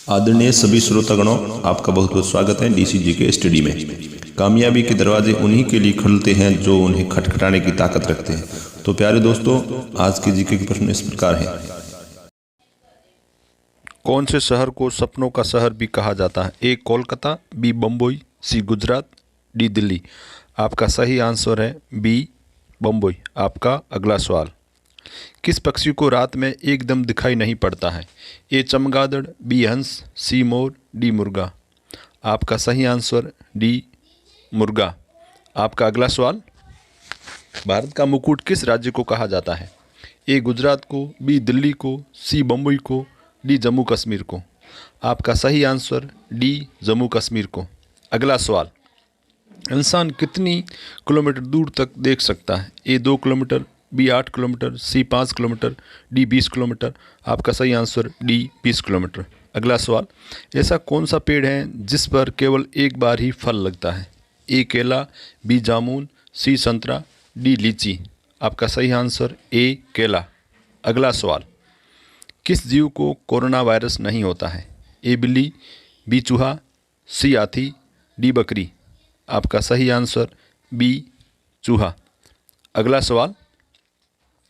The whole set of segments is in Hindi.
आदरणीय सभी श्रोतागणों, आपका बहुत बहुत स्वागत है डीसीजी के स्टडी में। कामयाबी के दरवाजे उन्हीं के लिए खुलते हैं जो उन्हें खटखटाने की ताकत रखते हैं। तो प्यारे दोस्तों, आज के जीके के प्रश्न इस प्रकार हैं। कौन से शहर को सपनों का शहर भी कहा जाता है? ए कोलकाता, बी बम्बई, सी गुजरात, डी दिल्ली। आपका सही आंसर है बी बम्बई। आपका अगला सवाल, किस पक्षी को रात में एकदम दिखाई नहीं पड़ता है? ए चमगादड़, बी हंस, सी मोर, डी मुर्गा। आपका सही आंसर डी मुर्गा। आपका अगला सवाल, भारत का मुकुट किस राज्य को कहा जाता है? ए गुजरात को, बी दिल्ली को, सी बम्बई को, डी जम्मू कश्मीर को। आपका सही आंसर डी जम्मू कश्मीर को। अगला सवाल, इंसान कितनी किलोमीटर दूर तक देख सकता है? ए 2 किलोमीटर, बी 8 किलोमीटर, सी 5 किलोमीटर, डी 20 किलोमीटर। आपका सही आंसर डी 20 किलोमीटर। अगला सवाल, ऐसा कौन सा पेड़ है जिस पर केवल एक बार ही फल लगता है? ए केला, बी जामुन, सी संतरा, डी लीची। आपका सही आंसर ए केला। अगला सवाल, किस जीव को कोरोना वायरस नहीं होता है? ए बिल्ली, बी चूहा, सी हाथी, डी बकरी। आपका सही आंसर बी चूहा। अगला सवाल,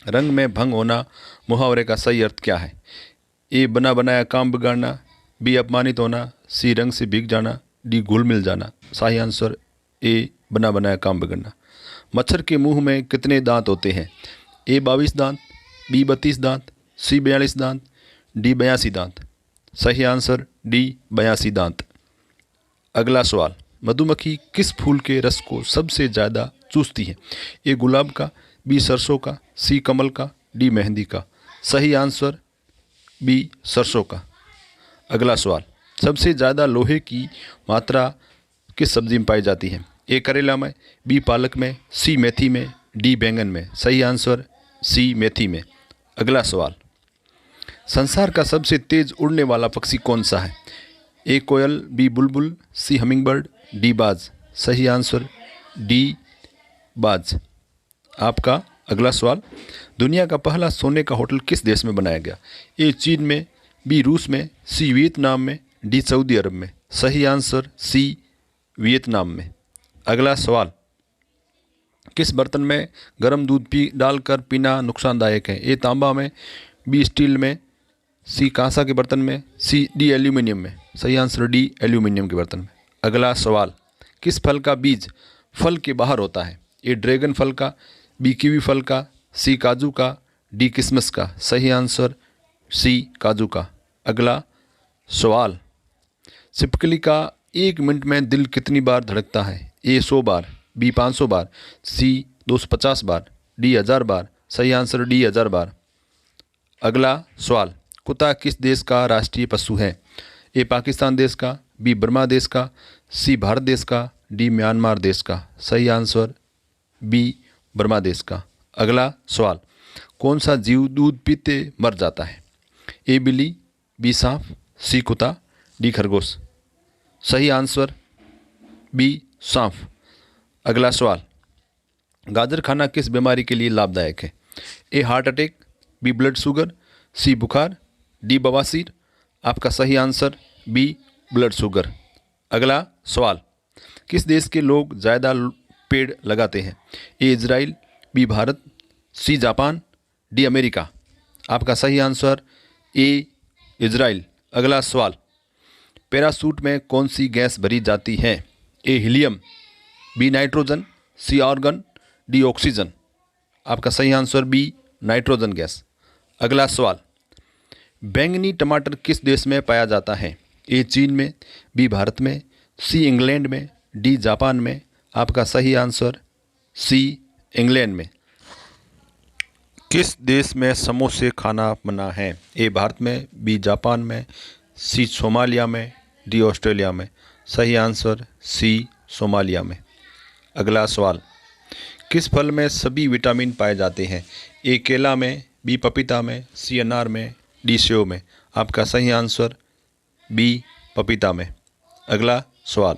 रंग में भंग होना मुहावरे का सही अर्थ क्या है? ए बना बनाया काम बिगाड़ना, बी अपमानित होना, सी रंग से भीग जाना, डी घुल मिल जाना। सही आंसर ए बना बनाया काम बिगड़ना। मच्छर के मुंह में कितने दांत होते हैं? ए 22 दांत, बी 32 दांत, सी 42 दांत, डी 82 दांत। सही आंसर डी 82 दांत। अगला सवाल, मधुमक्खी किस फूल के रस को सबसे ज़्यादा चूसती है? ए गुलाब का, बी सरसों का, सी कमल का, डी मेहंदी का। सही आंसर बी सरसों का। अगला सवाल, सबसे ज़्यादा लोहे की मात्रा किस सब्जी में पाई जाती है? ए करेला में, बी पालक में, सी मेथी में, डी बैंगन में। सही आंसर सी मेथी में। अगला सवाल, संसार का सबसे तेज उड़ने वाला पक्षी कौन सा है? ए कोयल, बी बुलबुल, सी हमिंगबर्ड, डी बाज। सही आंसर डी बाज। आपका अगला सवाल, दुनिया का पहला सोने का होटल किस देश में बनाया गया? ए चीन में, बी रूस में, सी वियतनाम में, डी सऊदी अरब में। सही आंसर सी वियतनाम में। अगला सवाल, किस बर्तन में गर्म दूध डालकर पीना नुकसानदायक है? ए तांबा में, बी स्टील में, सी कांसा के बर्तन में, सी डी एल्यूमिनियम में। सही आंसर डी एल्यूमिनियम के बर्तन में। अगला सवाल, किस फल का बीज फल के बाहर होता है? ए ड्रैगन फल का, बी कीवी फल का, सी काजू का, डी किशमिश का। सही आंसर सी काजू का। अगला सवाल, छिपकली का 1 मिनट में दिल कितनी बार धड़कता है? ए 100 बार, बी 500 बार, सी 250 बार, डी 1000 बार। सही आंसर डी 1000 बार। अगला सवाल, कुत्ता किस देश का राष्ट्रीय पशु है? ए पाकिस्तान देश का, बी बर्मा देश का, सी भारत देश का, डी म्यांमार देश का। सही आंसर बी बर्मा देश का। अगला सवाल, कौन सा जीव दूध पीते मर जाता है? ए बिल्ली, बी सांप, सी कुत्ता, डी खरगोश। सही आंसर बी सांप। अगला सवाल, गाजर खाना किस बीमारी के लिए लाभदायक है? A heart attack, B blood sugar, C बुखार, डी बवासीर। आपका सही आंसर बी ब्लड शुगर। अगला सवाल, किस देश के लोग ज़्यादा पेड़ लगाते हैं? A Israel, B Bharat, C Japan, D America. आपका सही आंसर ए इजराइल। अगला सवाल, पैराशूट में कौन सी गैस भरी जाती है? ए हीलियम, बी नाइट्रोजन, सी आर्गन, डी ऑक्सीजन। आपका सही आंसर बी नाइट्रोजन गैस। अगला सवाल, बैंगनी टमाटर किस देश में पाया जाता है? ए चीन में, बी भारत में, सी इंग्लैंड में, डी जापान में। आपका सही आंसर सी इंग्लैंड में। किस देश में समोसे खाना मना है? ए भारत में, बी जापान में, सी सोमालिया में, डी ऑस्ट्रेलिया में। सही आंसर सी सोमालिया में। अगला सवाल, किस फल में सभी विटामिन पाए जाते हैं? ए केला में, बी पपीता में, सी अनार में, डी सेव में। आपका सही आंसर बी पपीता में। अगला सवाल,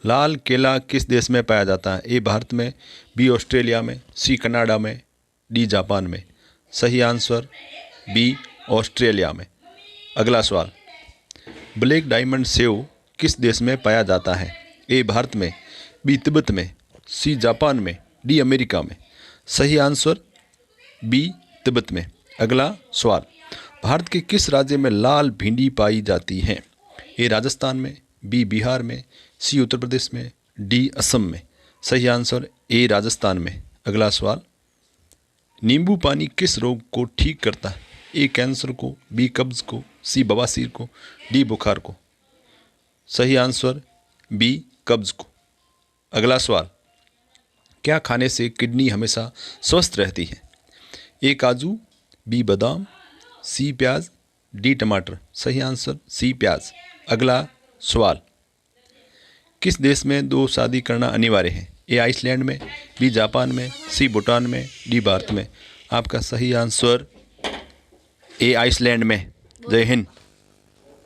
लाल केला किस देश में पाया जाता है? ए भारत में, बी ऑस्ट्रेलिया में, सी कनाडा में, डी जापान में। सही आंसर बी ऑस्ट्रेलिया में। अगला सवाल, ब्लैक डायमंड सेव किस देश में पाया जाता है? ए भारत में, बी तिब्बत में, सी जापान में, डी अमेरिका में। सही आंसर बी तिब्बत में। अगला सवाल, भारत के किस राज्य में लाल भिंडी पाई जाती है? ए राजस्थान में, बी बिहार में, सी उत्तर प्रदेश में, डी असम में। सही आंसर ए राजस्थान में। अगला सवाल, नींबू पानी किस रोग को ठीक करता है? ए कैंसर को, बी कब्ज को, सी बवासीर को, डी बुखार को। सही आंसर बी कब्ज को। अगला सवाल, क्या खाने से किडनी हमेशा स्वस्थ रहती है? ए काजू, बी बादाम, सी प्याज, डी टमाटर। सही आंसर सी प्याज। अगला सवाल, किस देश में दो शादी करना अनिवार्य है? ए आइसलैंड में, बी जापान में, सी भूटान में, डी भारत में। आपका सही आंसर ए आइसलैंड में। जय हिंद।